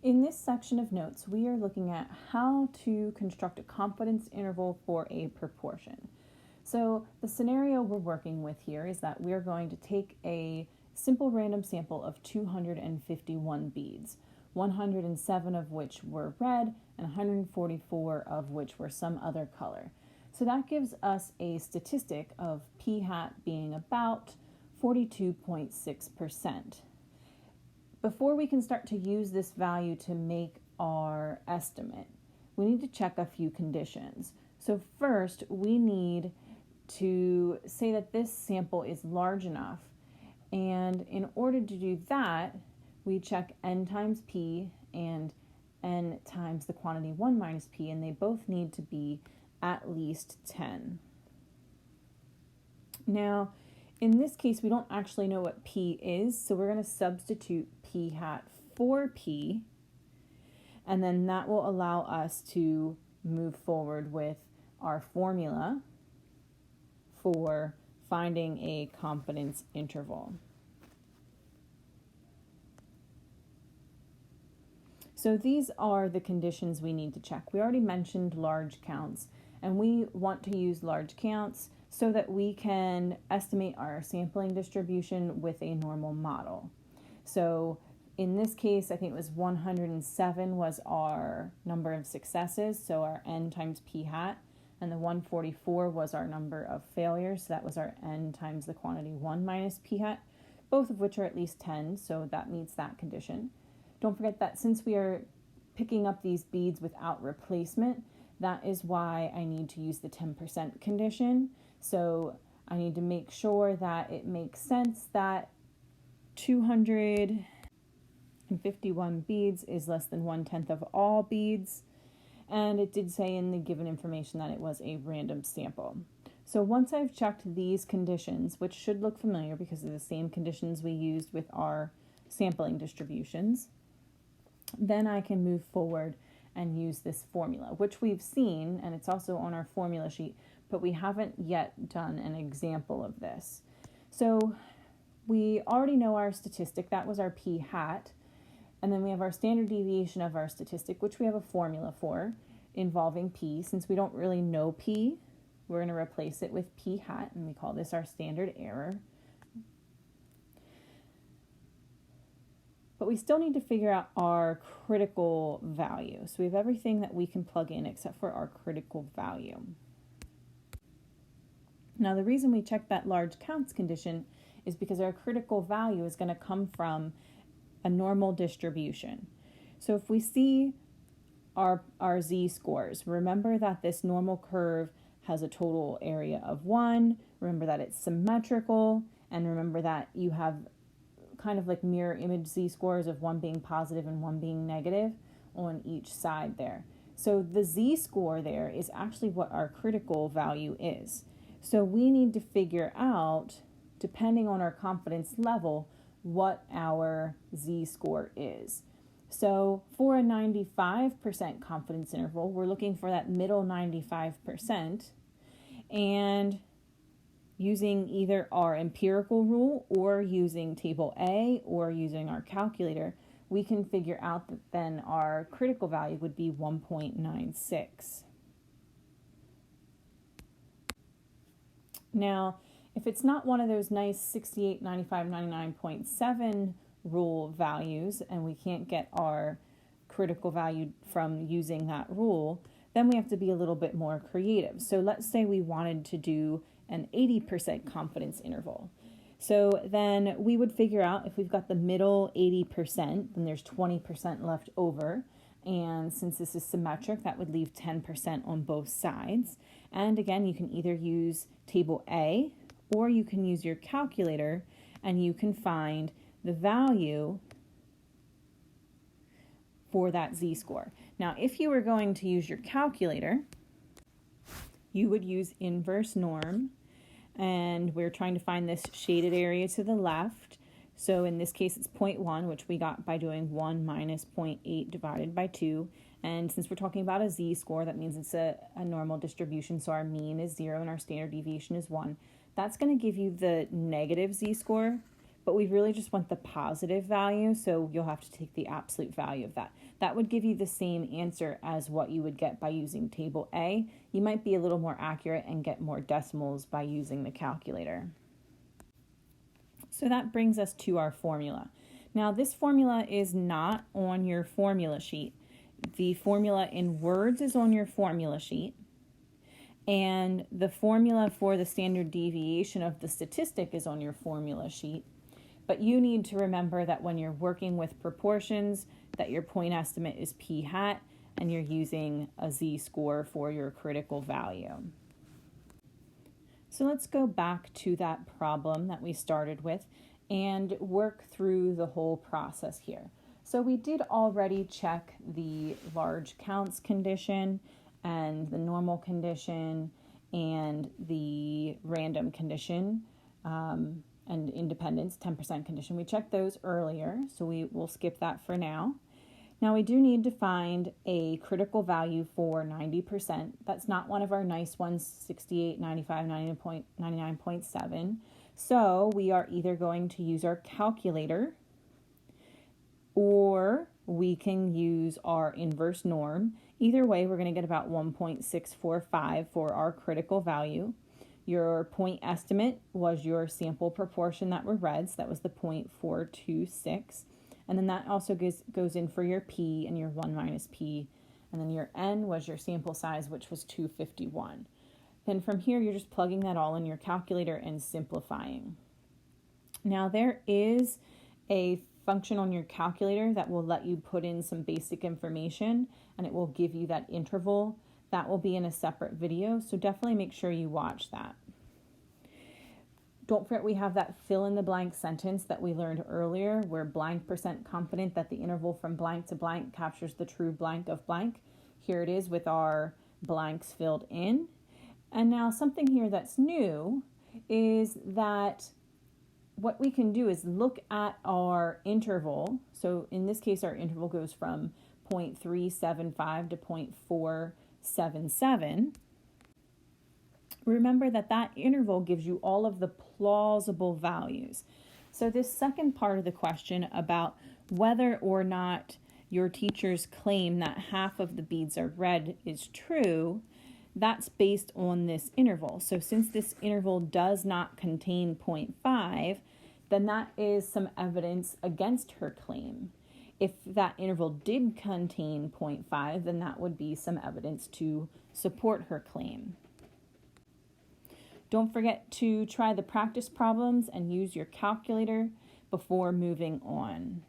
In this section of notes, we are looking at how to construct a confidence interval for a proportion. So the scenario we're working with here is that we're going to take a simple random sample of 251 beads, 107 of which were red and 144 of which were some other color. So that gives us a statistic of p hat being about 42.6%. Before we can start to use this value to make our estimate, we need to check a few conditions. So first, we need to say that this sample is large enough. And in order to do that, we check n times p and n times the quantity 1 minus p, and they both need to be at least 10. Now, in this case, we don't actually know what p is, so we're going to substitute p hat for p, and then that will allow us to move forward with our formula for finding a confidence interval. So these are the conditions we need to check. We already mentioned large counts, and we want to use large counts so that we can estimate our sampling distribution with a normal model. So in this case, I think it was 107 was our number of successes, so our n times p hat, and the 144 was our number of failures, so that was our n times the quantity 1 minus p hat, both of which are at least 10, so that meets that condition. Don't forget that since we are picking up these beads without replacement, that is why I need to use the 10% condition. So I need to make sure that it makes sense that 251 beads is less than 1/10 of all beads. And it did say in the given information that it was a random sample. So once I've checked these conditions, which should look familiar because they're the same conditions we used with our sampling distributions, then I can move forward and use this formula, which we've seen, and it's also on our formula sheet, but we haven't yet done an example of this. So we already know our statistic, that was our p hat, and then we have our standard deviation of our statistic, which we have a formula for involving p. Since we don't really know p, we're going to replace it with p hat, and we call this our standard error. But we still need to figure out our critical value. So we have everything that we can plug in except for our critical value. Now the reason we check that large counts condition is because our critical value is going to come from a normal distribution. So if we see our z-scores, remember that this normal curve has a total area of 1, remember that it's symmetrical, and remember that you have kind of like mirror image z-scores of one being positive and one being negative on each side there. So the z-score there is actually what our critical value is. So we need to figure out, depending on our confidence level, what our z-score is. So for a 95% confidence interval, we're looking for that middle 95%, and using either our empirical rule or using table A or using our calculator, we can figure out that then our critical value would be 1.96. Now, if it's not one of those nice 68, 95, 99.7 rule values, and we can't get our critical value from using that rule, then we have to be a little bit more creative. So let's say we wanted to do an 80% confidence interval. So then we would figure out if we've got the middle 80%, then there's 20% left over. And since this is symmetric, that would leave 10% on both sides. And again, you can either use table A or you can use your calculator, and you can find the value for that z-score. Now, if you were going to use your calculator, you would use inverse norm, and we're trying to find this shaded area to the left. So in this case, it's 0.1, which we got by doing 1 minus 0.8 divided by 2. And since we're talking about a z-score, that means it's a normal distribution, so our mean is 0 and our standard deviation is 1. That's going to give you the negative z-score, but we really just want the positive value, so you'll have to take the absolute value of that. That would give you the same answer as what you would get by using table A. You might be a little more accurate and get more decimals by using the calculator. So that brings us to our formula. Now this formula is not on your formula sheet. The formula in words is on your formula sheet, and the formula for the standard deviation of the statistic is on your formula sheet. But you need to remember that when you're working with proportions, that your point estimate is p hat, and you're using a z-score for your critical value. So let's go back to that problem that we started with and work through the whole process here. So we did already check the large counts condition and the normal condition and the random condition and independence, 10% condition. We checked those earlier, so we will skip that for now. Now we do need to find a critical value for 90%. That's not one of our nice ones, 68, 95, 99.7. So we are either going to use our calculator, or we can use our inverse norm. Either way, we're going to get about 1.645 for our critical value. Your point estimate was your sample proportion that were read, so that was the 0.426. And then that also goes in for your p and your 1 minus p. And then your n was your sample size, which was 251. Then from here, you're just plugging that all in your calculator and simplifying. Now there is a function on your calculator that will let you put in some basic information, and it will give you that interval. That will be in a separate video, so definitely make sure you watch that. Don't forget we have that fill in the blank sentence that we learned earlier. We're blank % confident that the interval from blank to blank captures the true blank of blank. Here it is with our blanks filled in. And now something here that's new is that what we can do is look at our interval. So in this case, our interval goes from 0.375 to 0.477. Remember that that interval gives you all of the plausible values. So this second part of the question about whether or not your teacher's claim that half of the beads are red is true, that's based on this interval. So since this interval does not contain 0.5, then that is some evidence against her claim. If that interval did contain 0.5, then that would be some evidence to support her claim. Don't forget to try the practice problems and use your calculator before moving on.